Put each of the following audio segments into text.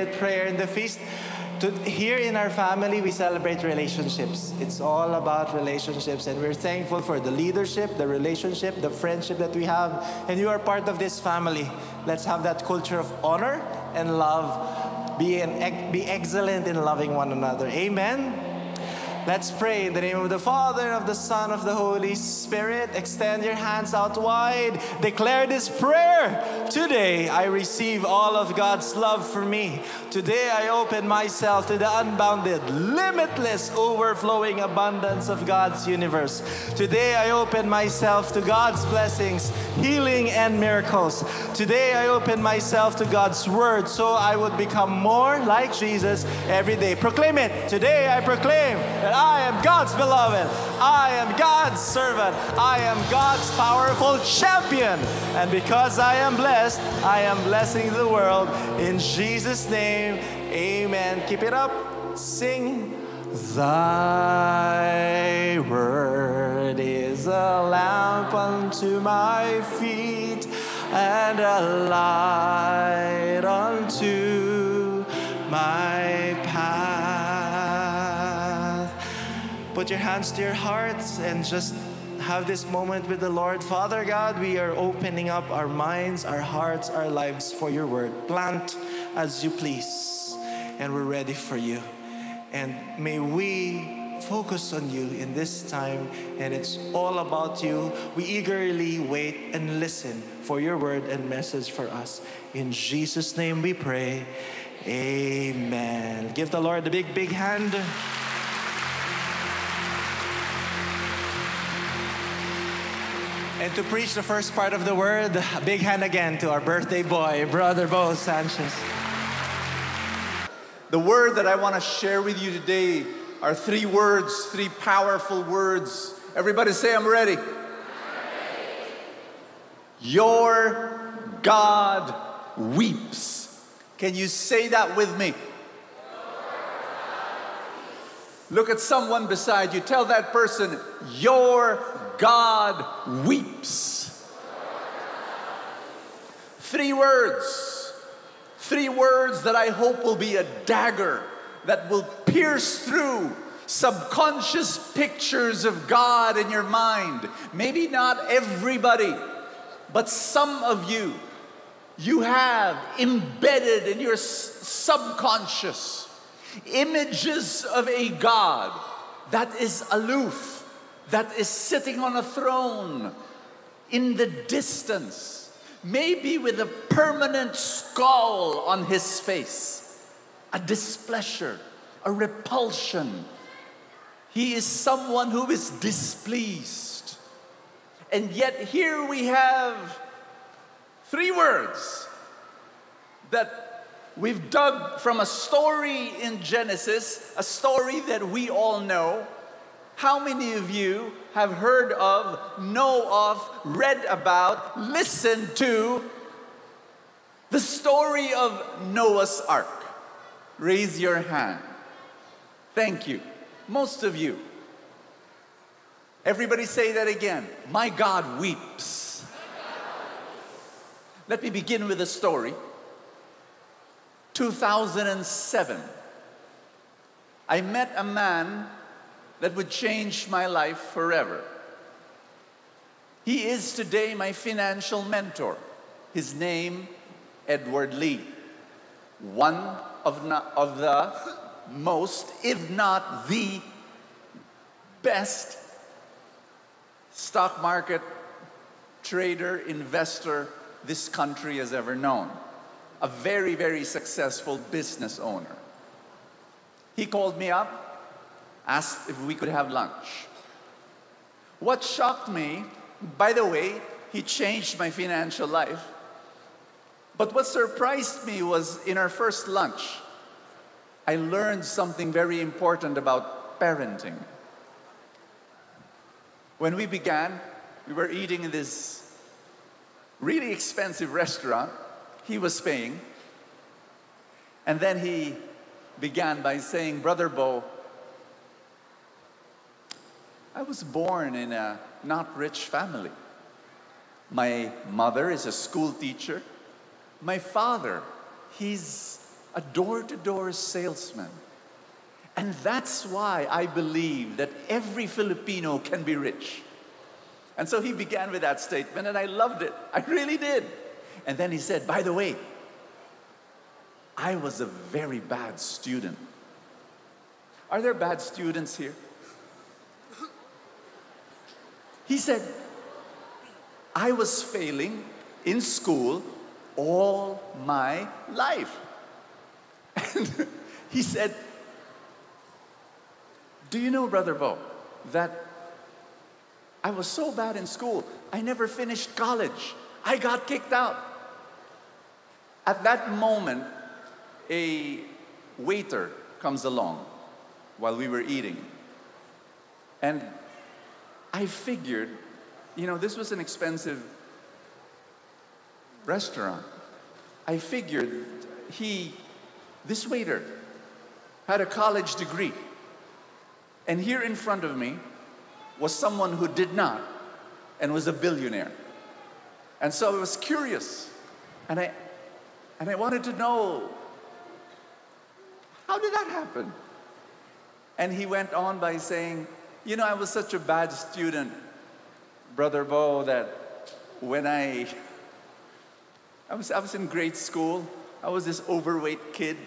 Spirit prayer in the feast. Here in our family, we celebrate relationships. It's all about relationships, and we're thankful for the leadership, the relationship, the friendship that we have, and you are part of this family. Let's have that culture of honor and love. Be excellent in loving one another. Amen. Let's pray in the name of the Father, of the Son, of the Holy Spirit. Extend your hands out wide. Declare this prayer. Today, I receive all of God's love for me. Today, I open myself to the unbounded, limitless, overflowing abundance of God's universe. Today, I open myself to God's blessings, healing, and miracles. Today, I open myself to God's word so I would become more like Jesus every day. Proclaim it. Today, I proclaim that I am God's beloved. I am God's servant. I am God's powerful champion. And because I am blessed, I am blessing the world. In Jesus' name, amen. Keep it up. Sing. Thy word is a lamp unto my feet and a light unto my path. Put your hands to your hearts and just have this moment with the Lord. Father God, we are opening up our minds, our hearts, our lives for your word. Plant as you please, and we're ready for you. And may we focus on you in this time, and it's all about you. We eagerly wait and listen for your word and message for us. In Jesus' name we pray. Amen. Give the Lord a big, big hand. And to preach the first part of the word, a big hand again to our birthday boy, Brother Bo Sanchez. The word that I want to share with you today are three words, three powerful words. Everybody say, I'm ready. I'm ready. Your God weeps. Can you say that with me? Look at someone beside you. Tell that person, your God weeps. Three words. Three words that I hope will be a dagger that will pierce through subconscious pictures of God in your mind. Maybe not everybody, but some of you, you have embedded in your subconscious images of a God that is aloof, that is sitting on a throne in the distance, maybe with a permanent scowl on his face, a displeasure, a repulsion. He is someone who is displeased. And yet here we have three words that we've dug from a story in Genesis, a story that we all know. How many of you have heard of, know of, read about, listened to the story of Noah's Ark? Raise your hand. Thank you. Most of you. Everybody say that again. My God weeps. Let me begin with a story. 2007, I met a man that would change my life forever. He is today my financial mentor. His name, Edward Lee. One of the most, if not the best stock market trader, investor this country has ever known. A very, very successful business owner. He called me up, asked if we could have lunch. What shocked me, by the way, he changed my financial life. But what surprised me was in our first lunch, I learned something very important about parenting. When we began, we were eating in this really expensive restaurant. He was paying. And then he began by saying, Brother Bo, I was born in a not rich family. My mother is a school teacher. My father, he's a door-to-door salesman. And that's why I believe that every Filipino can be rich. And so he began with that statement, and I loved it. I really did. And then he said, by the way, I was a very bad student. Are there bad students here? He said, I was failing in school all my life. And he said, do you know, Brother Bo, that I was so bad in school, I never finished college. I got kicked out. At that moment, a waiter comes along while we were eating. And I figured, this was an expensive restaurant. I figured this waiter had a college degree. And here in front of me was someone who did not and was a billionaire. And so I was curious. And I wanted to know, how did that happen? And he went on by saying, I was such a bad student, Brother Bo, that when I was in grade school, I was this overweight kid,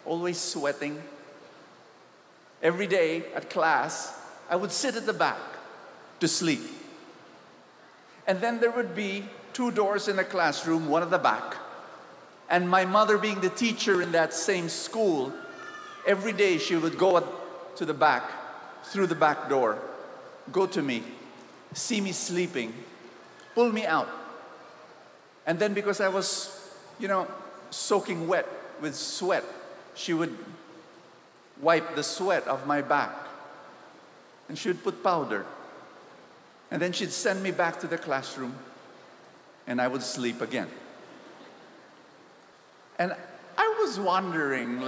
always sweating. Every day at class, I would sit at the back to sleep. And then there would be 2 doors in the classroom, one at the back. And my mother, being the teacher in that same school, every day she would go to the back, through the back door, go to me, see me sleeping, pull me out. And then because I was, soaking wet with sweat, she would wipe the sweat off my back. And she would put powder. And then she'd send me back to the classroom, and I would sleep again. And I was wondering,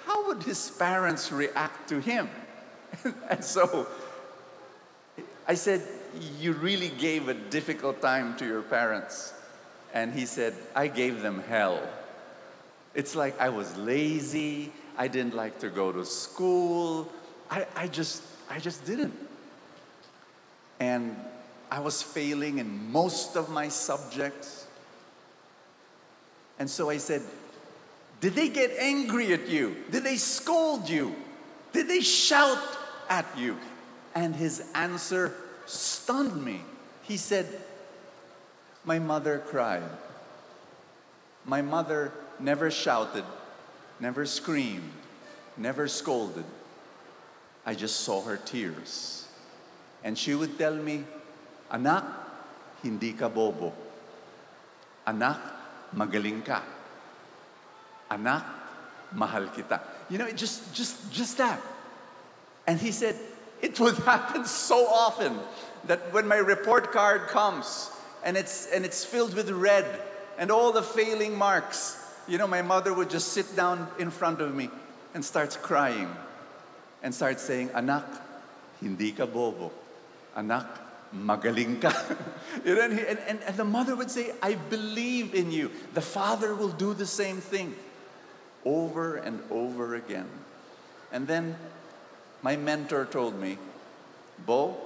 how would his parents react to him? And so I said, you really gave a difficult time to your parents. And he said, I gave them hell. It's like I was lazy. I didn't like to go to school. I just didn't. And I was failing in most of my subjects. And so I said, did they get angry at you? Did they scold you? Did they shout at you? And his answer stunned me. He said, my mother cried. My mother never shouted, never screamed, never scolded. I just saw her tears. And she would tell me, anak, hindi ka bobo. Anak, magaling ka. Anak, mahal kita. Just that. And he said, it would happen so often that when my report card comes and it's filled with red and all the failing marks, my mother would just sit down in front of me and starts crying and starts saying, anak, hindi ka bobo. Anak, magaling ka. And the mother would say, I believe in you. The father will do the same thing over and over again. And then my mentor told me, Bo,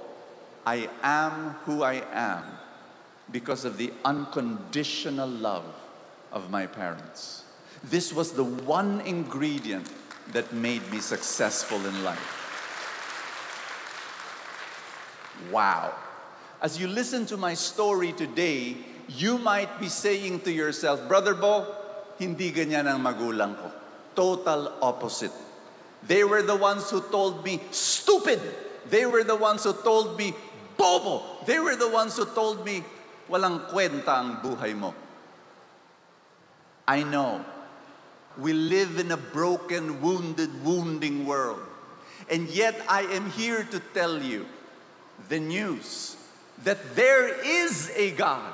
I am who I am because of the unconditional love of my parents. This was the one ingredient that made me successful in life. Wow. As you listen to my story today, you might be saying to yourself, Brother Bo, hindi ganyan ang magulang ko. Total opposite. They were the ones who told me, stupid. They were the ones who told me, bobo. They were the ones who told me, walang kwenta ang buhay mo. I know. We live in a broken, wounding world. And yet I am here to tell you the news that there is a God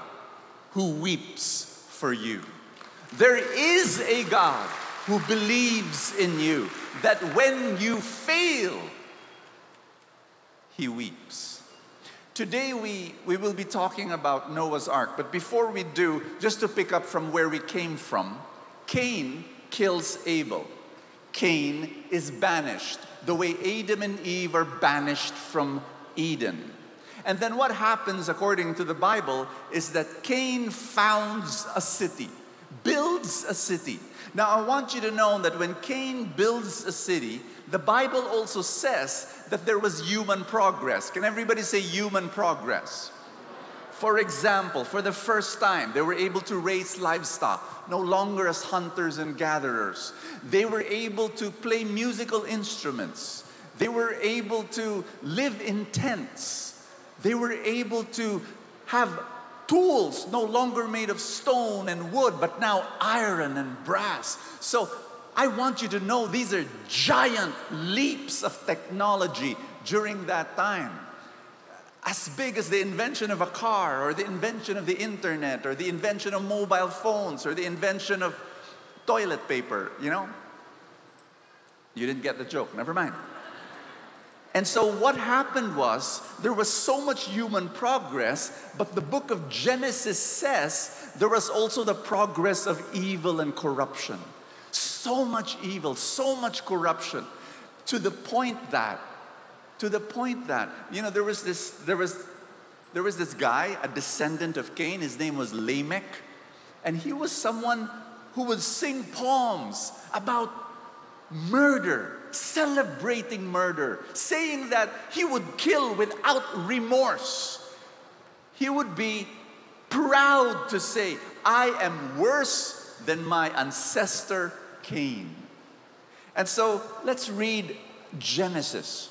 who weeps for you. There is a God who believes in you, that when you fail, He weeps. Today we will be talking about Noah's Ark, but before we do, just to pick up from where we came from, Cain kills Abel. Cain is banished, the way Adam and Eve are banished from Eden. And then what happens, according to the Bible, is that Cain founds a city, builds a city. Now, I want you to know that when Cain builds a city, the Bible also says that there was human progress. Can everybody say human progress? For example, for the first time, they were able to raise livestock, no longer as hunters and gatherers. They were able to play musical instruments. They were able to live in tents. They were able to have tools no longer made of stone and wood, but now iron and brass. So I want you to know these are giant leaps of technology during that time. As big as the invention of a car, or the invention of the internet, or the invention of mobile phones, or the invention of toilet paper, you know? You didn't get the joke, never mind. And so what happened was, there was so much human progress, but the book of Genesis says there was also the progress of evil and corruption. So much evil, so much corruption, to the point that, you know, there was this guy, a descendant of Cain. His name was Lamech, and he was someone who would sing poems about murder, celebrating murder, saying that he would kill without remorse. He would be proud to say, I am worse than my ancestor Cain. And so let's read Genesis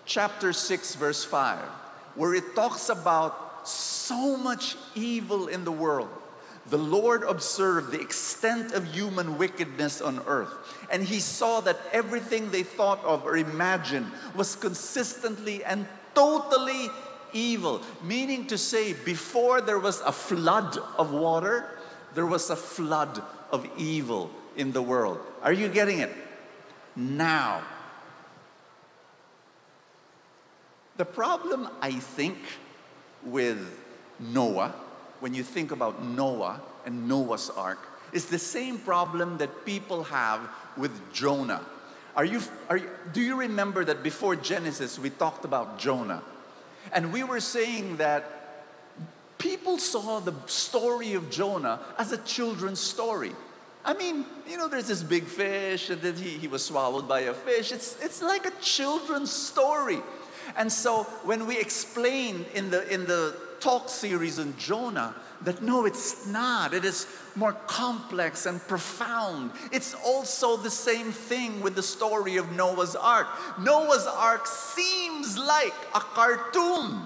chapter 6 verse 5, where it talks about so much evil in the world. The Lord observed the extent of human wickedness on earth, and he saw that everything they thought of or imagined was consistently and totally evil. Meaning to say, before there was a flood of water, there was a flood of evil in the world. Are you getting it? Now, the problem, I think, with Noah, when you think about Noah and Noah's Ark, is the same problem that people have with Jonah. Do you remember that before Genesis we talked about Jonah? And we were saying that people saw the story of Jonah as a children's story. I mean, you know, there's this big fish, and then he was swallowed by a fish. It's like a children's story. And so when we explained in the talk series on Jonah that no, it's not. It is more complex and profound. It's also the same thing with the story of Noah's Ark. Noah's Ark seems like a cartoon.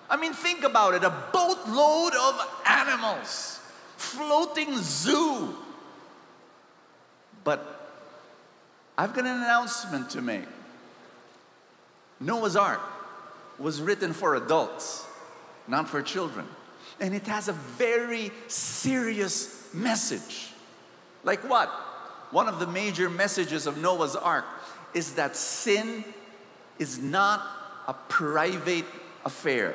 I mean, think about it. A boatload of animals, floating zoo. But I've got an announcement to make. Noah's Ark was written for adults, not for children. And it has a very serious message. Like what? One of the major messages of Noah's Ark is that sin is not a private affair.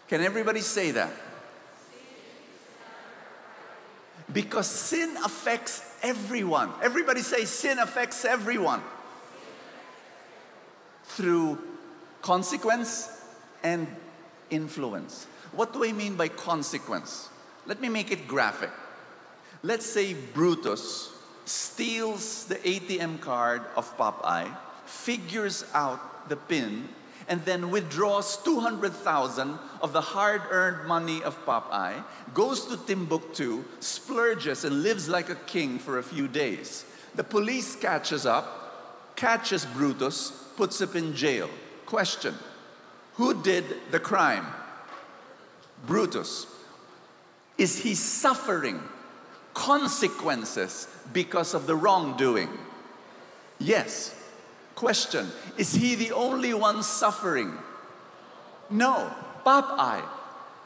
Can everybody say that? Because sin affects everyone. Everybody say sin affects everyone. Through consequence and influence. What do I mean by consequence? Let me make it graphic. Let's say Brutus steals the ATM card of Popeye, figures out the PIN, and then withdraws 200,000 of the hard-earned money of Popeye, goes to Timbuktu, splurges, and lives like a king for a few days. The police catches Brutus, puts him in jail. Question: who did the crime? Brutus. Is he suffering consequences because of the wrongdoing? Yes. Question: is he the only one suffering? No. Popeye,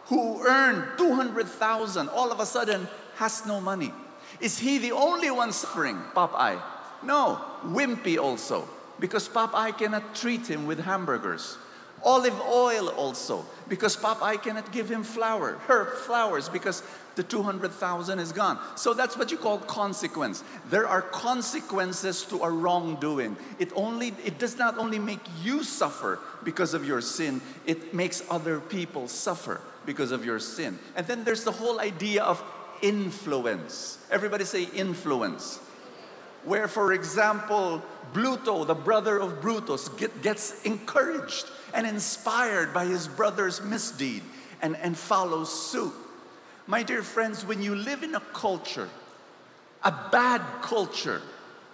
who earned 200,000, all of a sudden has no money. Is he the only one suffering? Popeye? No. Wimpy also, because Popeye cannot treat him with hamburgers. Olive oil also, because Popeye cannot give him her flowers, because the 200,000 is gone. So that's what you call consequence. There are consequences to a wrongdoing. It does not only make you suffer because of your sin, it makes other people suffer because of your sin. And then there's the whole idea of influence. Everybody say influence. Where, for example, Bluto, the brother of Brutus, gets encouraged and inspired by his brother's misdeed and follows suit. My dear friends, when you live in a culture, a bad culture,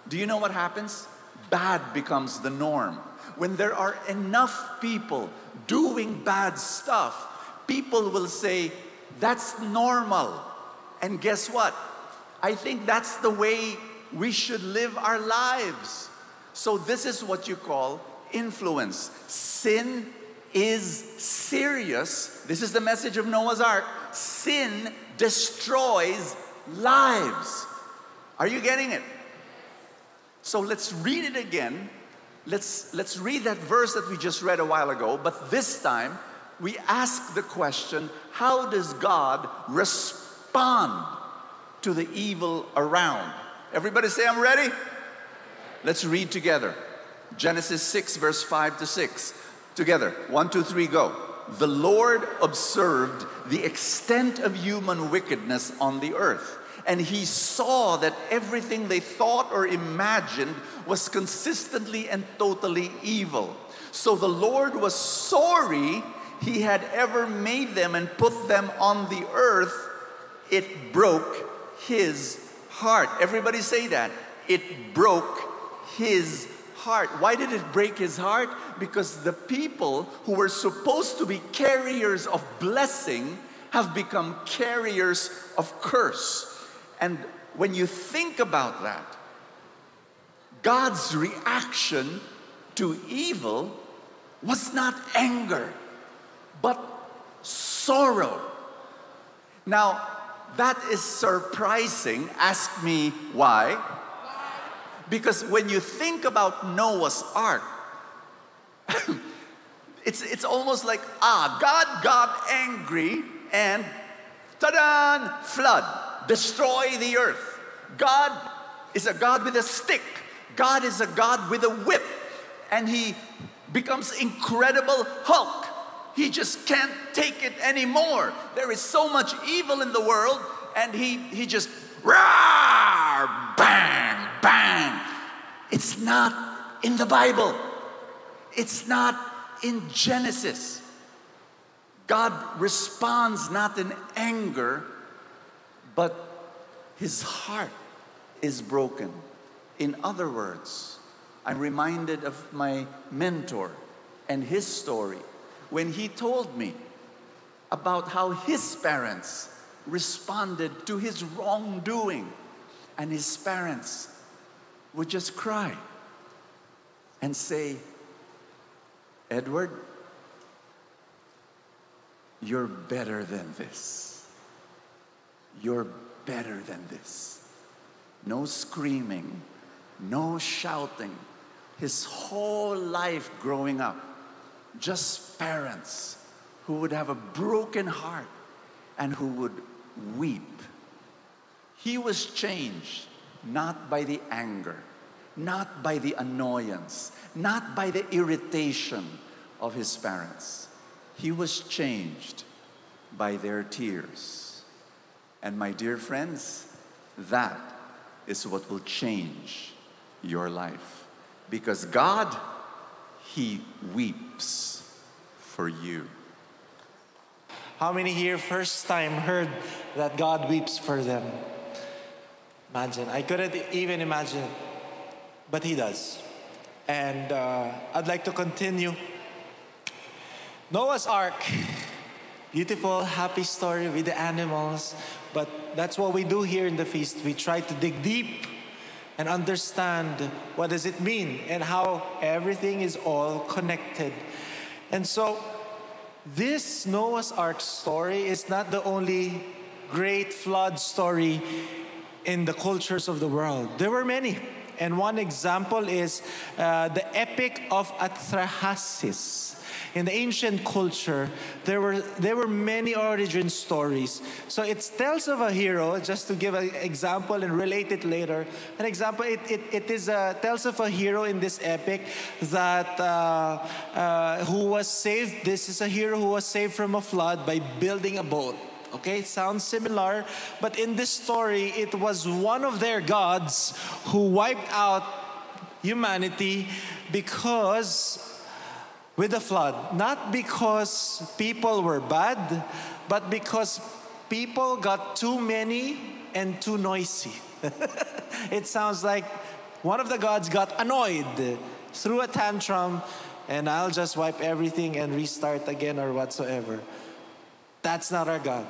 do you know what happens? Bad becomes the norm. When there are enough people doing bad stuff, people will say, that's normal. And guess what? I think that's the way we should live our lives. So this is what you call influence. Sin is serious. This is the message of Noah's Ark. Sin destroys lives. Are you getting it? So let's read it again. Let's read that verse that we just read a while ago, but this time we ask the question, how does God respond to the evil around? Everybody say, I'm ready. Let's read together. Genesis 6, verse 5 to 6. Together. 1, 2, 3, go. The Lord observed the extent of human wickedness on the earth, and he saw that everything they thought or imagined was consistently and totally evil. So the Lord was sorry he had ever made them and put them on the earth. It broke his heart. Everybody say that. It broke his heart. Why did it break his heart? Because the people who were supposed to be carriers of blessing have become carriers of curse. And when you think about that, God's reaction to evil was not anger, but sorrow. Now, that is surprising. Ask me why. Because when you think about Noah's Ark, it's almost like, God got angry and ta-da, flood, destroy the earth. God is a God with a stick. God is a God with a whip. And he becomes Incredible Hulk. He just can't take it anymore. There is so much evil in the world, and he just roar, bang, bang. It's not in the Bible. It's not in Genesis. God responds not in anger, but his heart is broken. In other words, I'm reminded of my mentor and his story when he told me about how his parents responded to his wrongdoing. And his parents would just cry and say, Edward, you're better than this. You're better than this. No screaming, no shouting. His whole life growing up, just parents who would have a broken heart and who would weep. He was changed not by the anger, not by the annoyance, not by the irritation of his parents. He was changed by their tears. And my dear friends, that is what will change your life. Because God, he weeps for you. How many here first time heard that God weeps for them? Imagine. I couldn't even imagine it. But he does. And I'd like to continue. Noah's Ark. Beautiful, happy story with the animals. But that's what we do here in the feast. We try to dig deep and understand what does it mean and how everything is all connected. And so this Noah's Ark story is not the only great flood story in the cultures of the world. There were many. And one example is the Epic of Atrahasis. In the ancient culture, there were many origin stories. So it tells of a hero, just to give an example and relate it later. An example, tells of a hero in this epic that who was saved. This is a hero who was saved from a flood by building a boat. Okay, it sounds similar, but in this story, it was one of their gods who wiped out humanity with a flood. Not because people were bad, but because people got too many and too noisy. It sounds like one of the gods got annoyed, threw a tantrum, and I'll just wipe everything and restart again or whatsoever. That's not our God.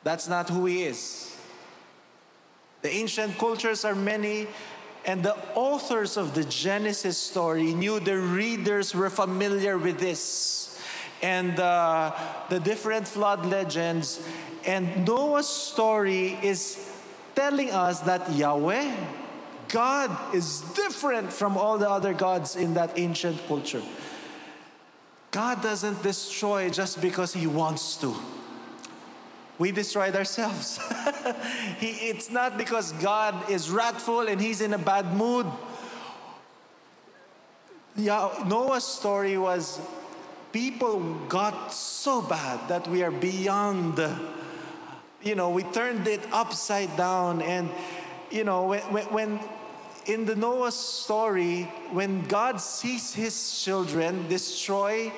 That's not who He is. The ancient cultures are many, and the authors of the Genesis story knew the readers were familiar with this and the different flood legends. And Noah's story is telling us that Yahweh, God, is different from all the other gods in that ancient culture. God doesn't destroy just because He wants to. We destroyed ourselves. It's not because God is wrathful and He's in a bad mood. Noah's story was people got so bad that we are beyond, we turned it upside down. And, when in the Noah's story, when God sees His children destroy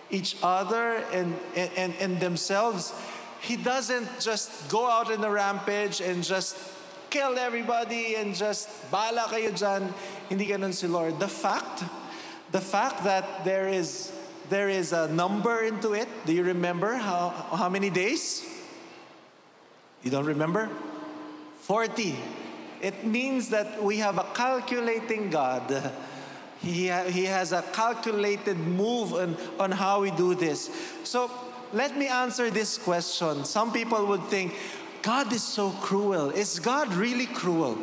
each other and themselves, He doesn't just go out in a rampage and just kill everybody and just bala kayo dyan. Hindi ganun si Lord. The fact that there is a number into it. Do you remember how many days? You don't remember? 40. It means that we have a calculating God. He has a calculated move on how we do this. So let me answer this question. Some people would think, God is so cruel. Is God really cruel?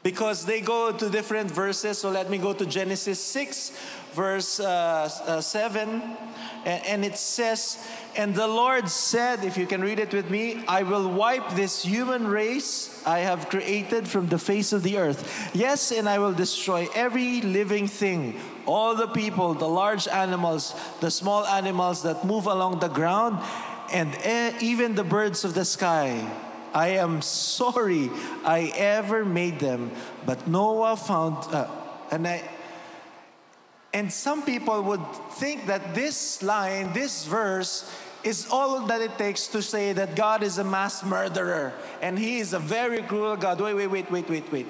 Because they go to different verses. So let me go to Genesis 6, verse 7. And it says, and the Lord said, if you can read it with me, I will wipe this human race I have created from the face of the earth. Yes, and I will destroy every living thing, all the people, the large animals, the small animals that move along the ground, and even the birds of the sky. I am sorry I ever made them. But Noah found, and some people would think that this line, this verse, is all that it takes to say that God is a mass murderer and He is a very cruel God. Wait.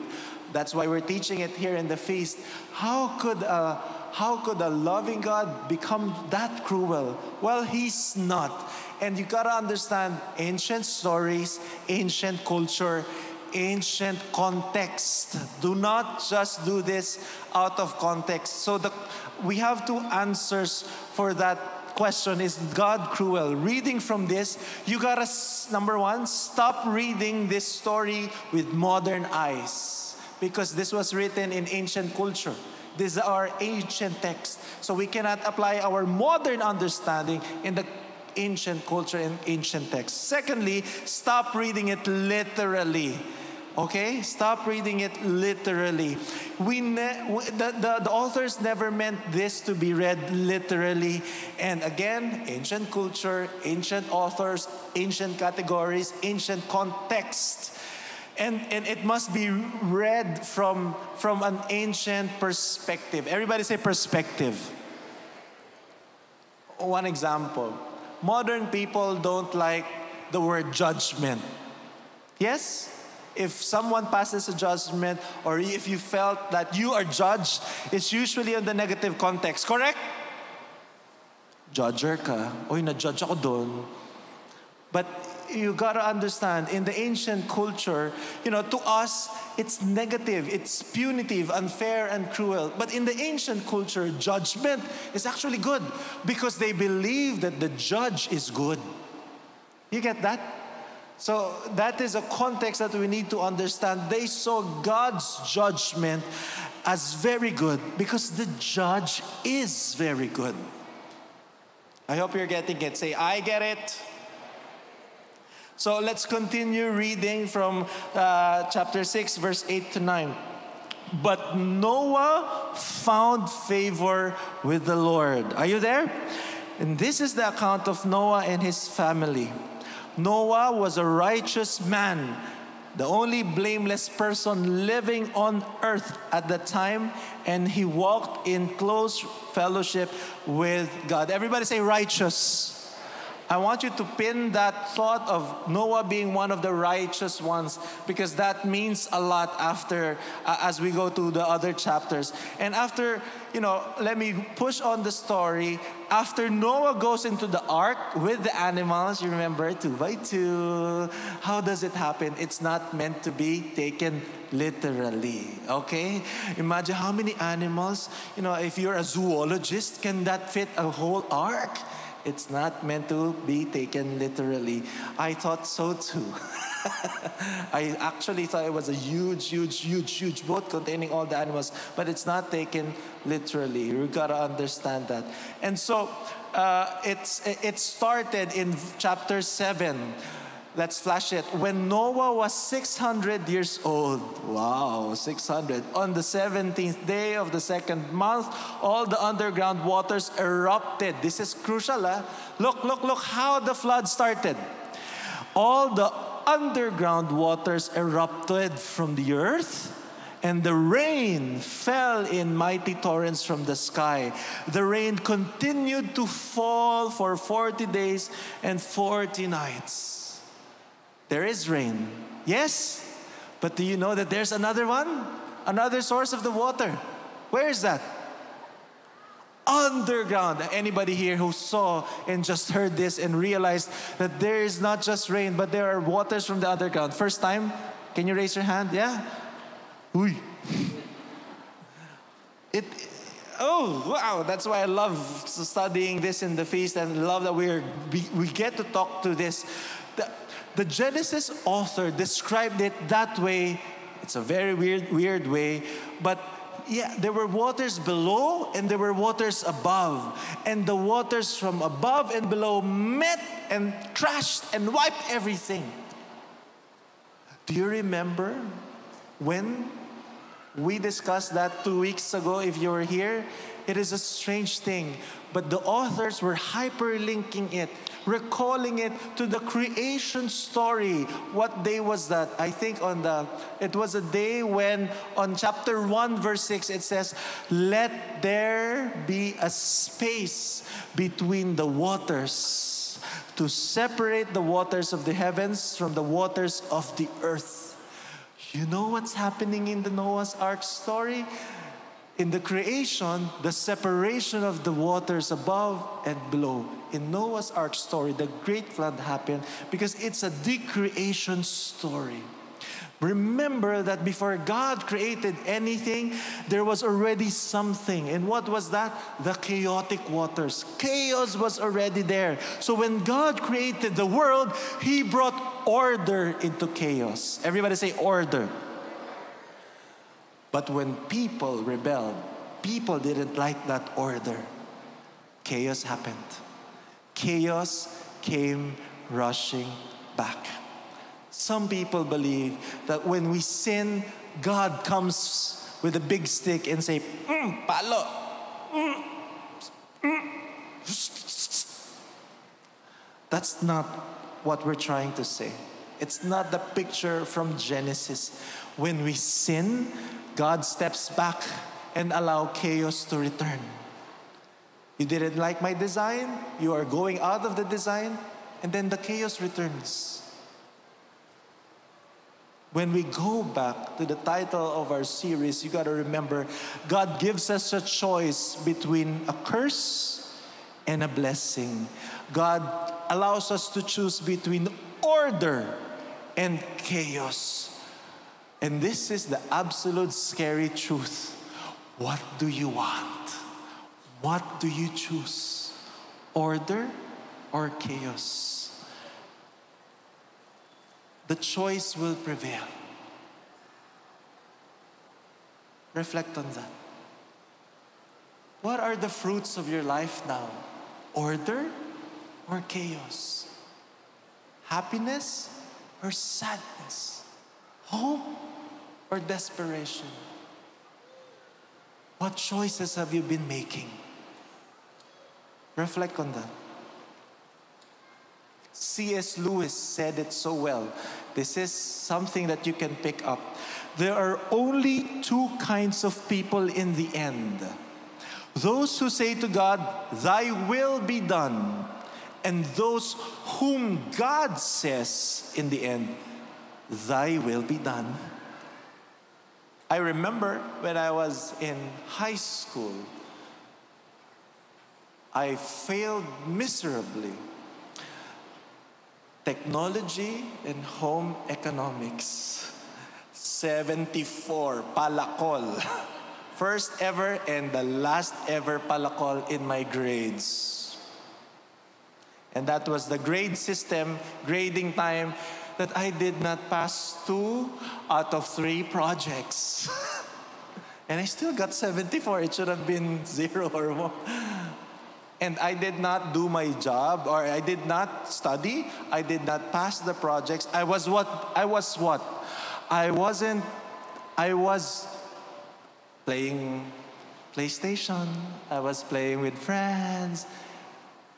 That's why we're teaching it here in the feast. How could a loving God become that cruel? Well, He's not. And you gotta understand ancient stories, ancient culture, ancient context. Do not just do this out of context. So we have two answers for that question. Is God cruel? Reading from this, you gotta, number one, stop reading this story with modern eyes, because this was written in ancient culture. These are ancient texts. So we cannot apply our modern understanding in the ancient culture and ancient texts. Secondly, stop reading it literally. Okay? Stop reading it literally. The authors never meant this to be read literally. And again, ancient culture, ancient authors, ancient categories, ancient context. And it must be read from an ancient perspective. Everybody say perspective. One example. Modern people don't like the word judgment. Yes? If someone passes a judgment, or if you felt that you are judged, it's usually in the negative context. Correct? Judger ka. Oy, na-judge ako dun. But you gotta understand, in the ancient culture, to us, it's negative, it's punitive, unfair, and cruel. But in the ancient culture, judgment is actually good because they believe that the judge is good. You get that? So that is a context that we need to understand. They saw God's judgment as very good because the judge is very good. I hope you're getting it. Say, I get it. So let's continue reading from chapter 6, verse 8 to 9. But Noah found favor with the Lord. Are you there? And this is the account of Noah and his family. Noah was a righteous man, the only blameless person living on earth at the time, and he walked in close fellowship with God. Everybody say righteous. I want you to pin that thought of Noah being one of the righteous ones, because that means a lot after, as we go to the other chapters. And after, let me push on the story. After Noah goes into the ark with the animals, you remember, 2 by 2. How does it happen? It's not meant to be taken literally, okay? Imagine how many animals, if you're a zoologist, can that fit a whole ark? It's not meant to be taken literally. I thought so too. I actually thought it was a huge boat containing all the animals, but it's not taken literally. You gotta understand that. And so it started in chapter 7. Let's flash it. When Noah was 600 years old. Wow, 600. On the 17th day of the second month, all the underground waters erupted. This is crucial. Look how the flood started. All the underground waters erupted from the earth, and the rain fell in mighty torrents from the sky. The rain continued to fall for 40 days and 40 nights. There is rain, yes, but do you know that there's another one? Another source of the water. Where is that? Underground. Anybody here who saw and just heard this and realized that there is not just rain, but there are waters from the underground? First time? Can you raise your hand? Yeah? Uy. Oh, wow. That's why I love studying this in the feast, and love that we get to talk to this. The Genesis author described it that way. It's a very weird way. But yeah, there were waters below and there were waters above. And the waters from above and below met and crashed and wiped everything. Do you remember when we discussed that 2 weeks ago? If you were here, it is a strange thing. But the authors were hyperlinking it, recalling it to the creation story. What day was that? I think it was a day when on chapter 1 verse 6 it says, let there be a space between the waters to separate the waters of the heavens from the waters of the earth. You know what's happening in the Noah's Ark story? In the creation, the separation of the waters above and below. In Noah's Ark story, the great flood happened because it's a decreation story. Remember that before God created anything, there was already something. And what was that? The chaotic waters. Chaos was already there. So when God created the world, He brought order into chaos. Everybody say order. But when people rebelled, people didn't like that order. Chaos happened. Chaos came rushing back. Some people believe that when we sin, God comes with a big stick and say, palo. That's not what we're trying to say. It's not the picture from Genesis. When we sin, God steps back and allow chaos to return. You didn't like my design, you are going out of the design, and then the chaos returns. When we go back to the title of our series, you got to remember, God gives us a choice between a curse and a blessing. God allows us to choose between order and chaos. And this is the absolute scary truth. What do you want? What do you choose? Order or chaos? the choice will prevail. Reflect on that. What are the fruits of your life now? Order or chaos? Happiness or sadness? Hope or desperation? What choices have you been making? Reflect on that. C.S. Lewis said it so well. This is something that you can pick up. There are only two kinds of people in the end. Those who say to God, "Thy will be done," and those whom God says in the end, "Thy will be done." I remember when I was in high school, I failed miserably. Technology and home economics. 74, palakol. First ever and the last ever palakol in my grades. And that was the grade system, grading time, that I did not pass 2 out of 3 projects. And I still got 74. It should have been 0 or more. And I did not do my job, or I did not study. I did not pass the projects. I was what? I was playing PlayStation. I was playing with friends.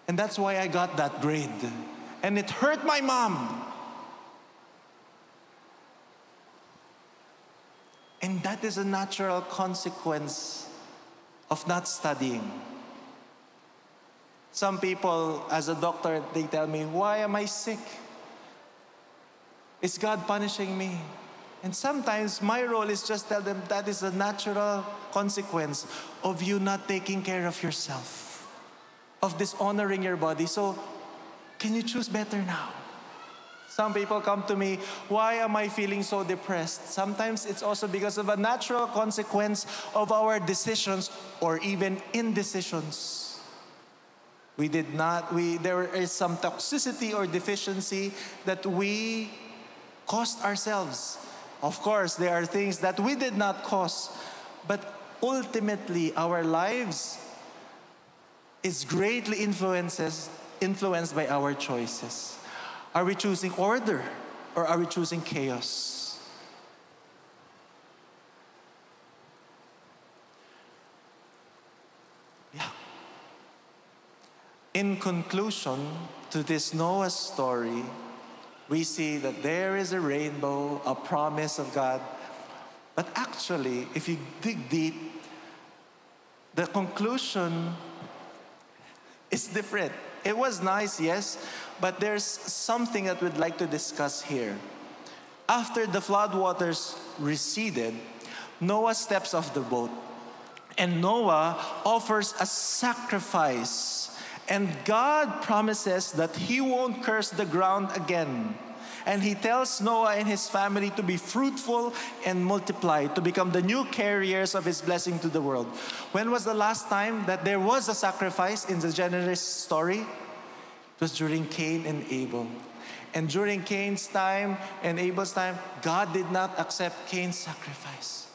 And that's why I got that grade. And it hurt my mom. And that is a natural consequence of not studying. Some people, as a doctor, they tell me, "Why am I sick? Is God punishing me?" And sometimes my role is just tell them that is a natural consequence of you not taking care of yourself, of dishonoring your body. So, can you choose better now? Some people come to me, "Why am I feeling so depressed?" Sometimes it's also because of a natural consequence of our decisions or even indecisions. There is some toxicity or deficiency that we caused ourselves. Of course, there are things that we did not cause, but ultimately our lives is greatly influenced by our choices. Are we choosing order or are we choosing chaos? Yeah. In conclusion to this Noah story, we see that there is a rainbow, a promise of God. But actually, if you dig deep, the conclusion is different. It was nice, yes, but there's something that we'd like to discuss here. After the flood waters receded, Noah steps off the boat, and Noah offers a sacrifice. And God promises that He won't curse the ground again. And He tells Noah and his family to be fruitful and multiply, to become the new carriers of His blessing to the world. When was the last time that there was a sacrifice in the Genesis story? It was during Cain and Abel. And during Cain's time and Abel's time, God did not accept Cain's sacrifice.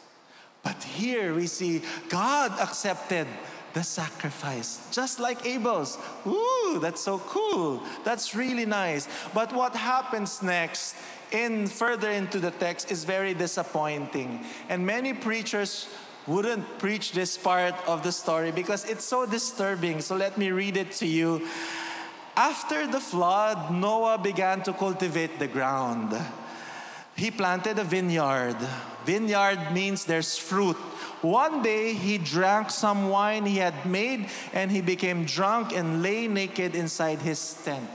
But here we see God accepted the sacrifice, just like Abel's. Ooh, that's so cool. That's really nice. But what happens next, further into the text, is very disappointing. And many preachers wouldn't preach this part of the story because it's so disturbing. So let me read it to you. After the flood, Noah began to cultivate the ground. He planted a vineyard. Vineyard means there's fruit. One day he drank some wine he had made, and he became drunk and lay naked inside his tent.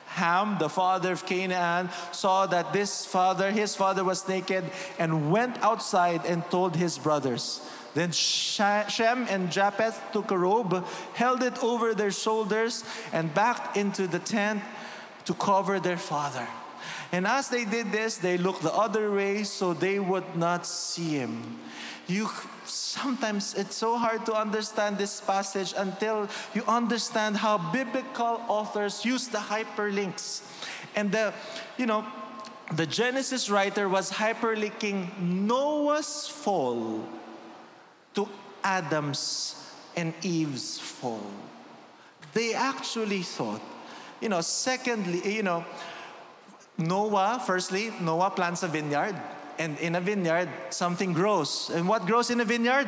Ham, the father of Canaan, saw that his father was naked, and went outside and told his brothers. Then Shem and Japheth took a robe, held it over their shoulders, and backed into the tent to cover their father. And as they did this, they looked the other way so they would not see him. Sometimes it's so hard to understand this passage until you understand how biblical authors use the hyperlinks. And the Genesis writer was hyperlinking Noah's fall to Adam's and Eve's fall. They actually thought, secondly, Noah plants a vineyard. And in a vineyard, something grows. And what grows in a vineyard?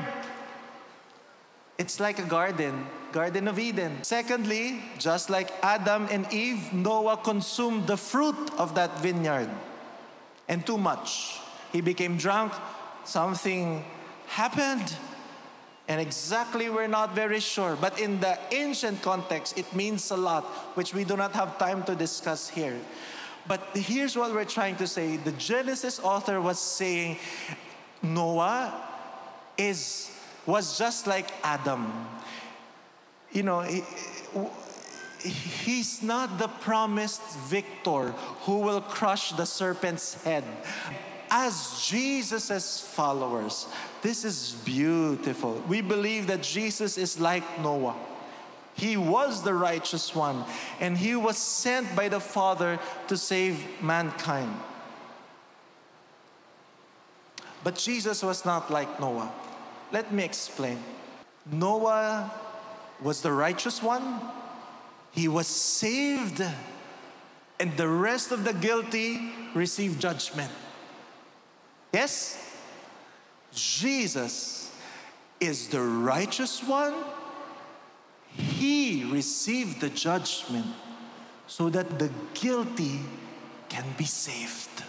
It's like a Garden of Eden. Secondly, just like Adam and Eve, Noah consumed the fruit of that vineyard. And too much. He became drunk. Something happened. And exactly, we're not very sure. But in the ancient context, it means a lot, which we do not have time to discuss here. But here's what we're trying to say. The Genesis author was saying Noah was just like Adam. He's not the promised victor who will crush the serpent's head. As Jesus' followers, this is beautiful. We believe that Jesus is like Noah. He was the righteous one, and he was sent by the Father to save mankind. But Jesus was not like Noah. Let me explain. Noah was the righteous one. He was saved, and the rest of the guilty received judgment. Yes? Jesus is the righteous one. He received the judgment so that the guilty can be saved.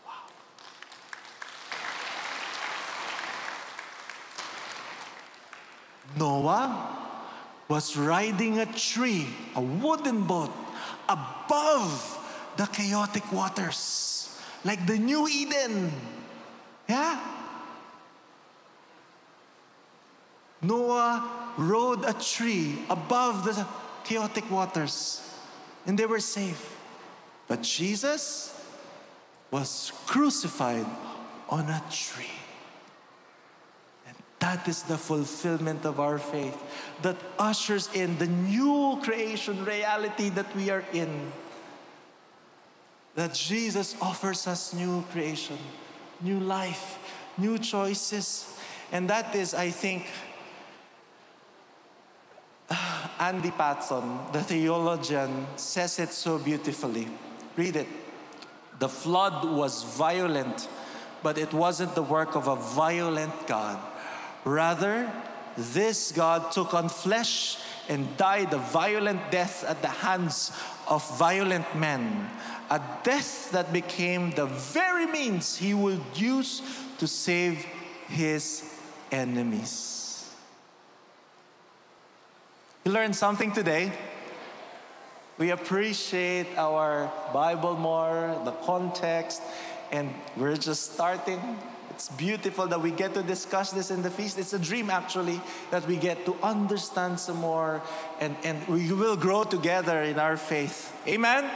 Wow. Noah was riding a tree, a wooden boat, above the chaotic waters, like the New Eden. Yeah? Noah rode a tree above the chaotic waters, and they were safe. But Jesus was crucified on a tree. And that is the fulfillment of our faith that ushers in the new creation reality that we are in. That Jesus offers us new creation, new life, new choices. And that is, I think, Andy Patson, the theologian, says it so beautifully. Read it. The flood was violent, but it wasn't the work of a violent God. Rather, this God took on flesh and died a violent death at the hands of violent men. A death that became the very means he would use to save his enemies. You learned something today. We appreciate our Bible more, the context, and we're just starting. It's beautiful that we get to discuss this in the feast. It's a dream, actually, that we get to understand some more, and we will grow together in our faith. Amen?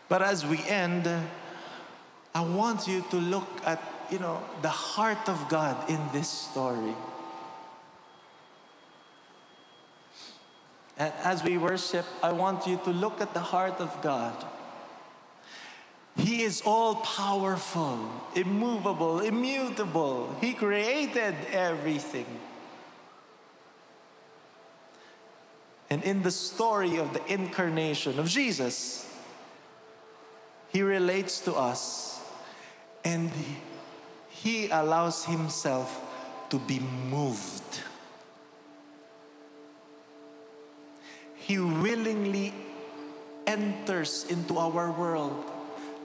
But as we end, I want you to look at, the heart of God in this story. And as we worship, I want you to look at the heart of God. He is all-powerful, immovable, immutable. He created everything. And in the story of the incarnation of Jesus, He relates to us, and He allows Himself to be moved. He willingly enters into our world.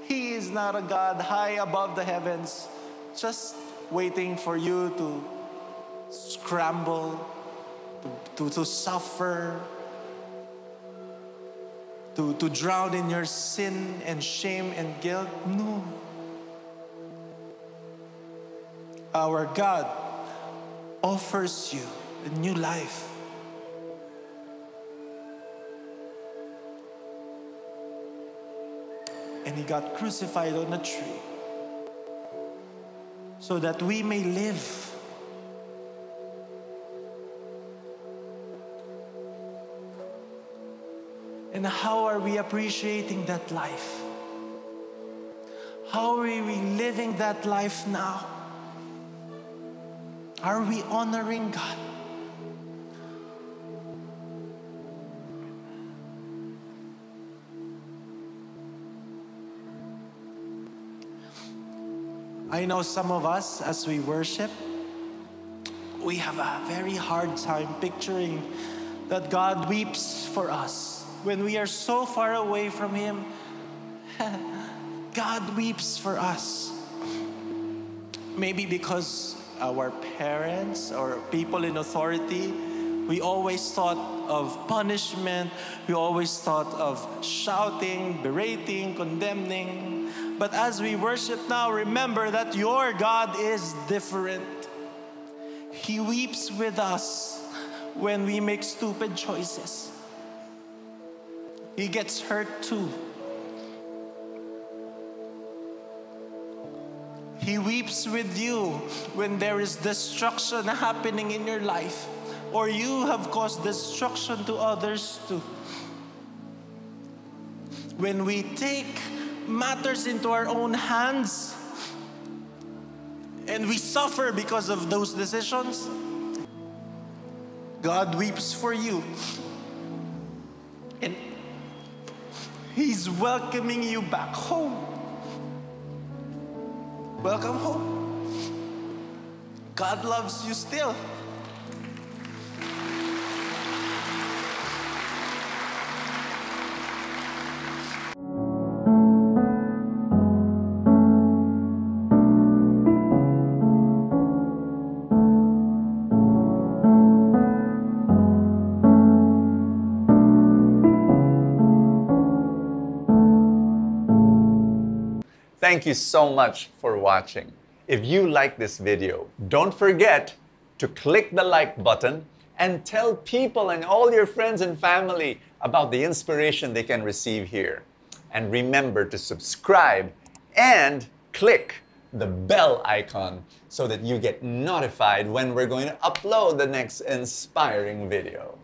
He is not a God high above the heavens, just waiting for you to scramble, to suffer, to drown in your sin and shame and guilt. No. Our God offers you a new life. And He got crucified on a tree so that we may live. And how are we appreciating that life? How are we living that life now? Are we honoring God? I know some of us, as we worship, we have a very hard time picturing that God weeps for us. When we are so far away from Him, God weeps for us. Maybe because our parents or people in authority, we always thought of punishment, we always thought of shouting, berating, condemning. But as we worship now, remember that your God is different. He weeps with us when we make stupid choices. He gets hurt too. He weeps with you when there is destruction happening in your life, or you have caused destruction to others too. When we take matters into our own hands and we suffer because of those decisions, God weeps for you. And He's welcoming you back home. Welcome home. God loves you still. Thank you so much for watching. If you like this video, don't forget to click the like button and tell people and all your friends and family about the inspiration they can receive here. And remember to subscribe and click the bell icon so that you get notified when we're going to upload the next inspiring video.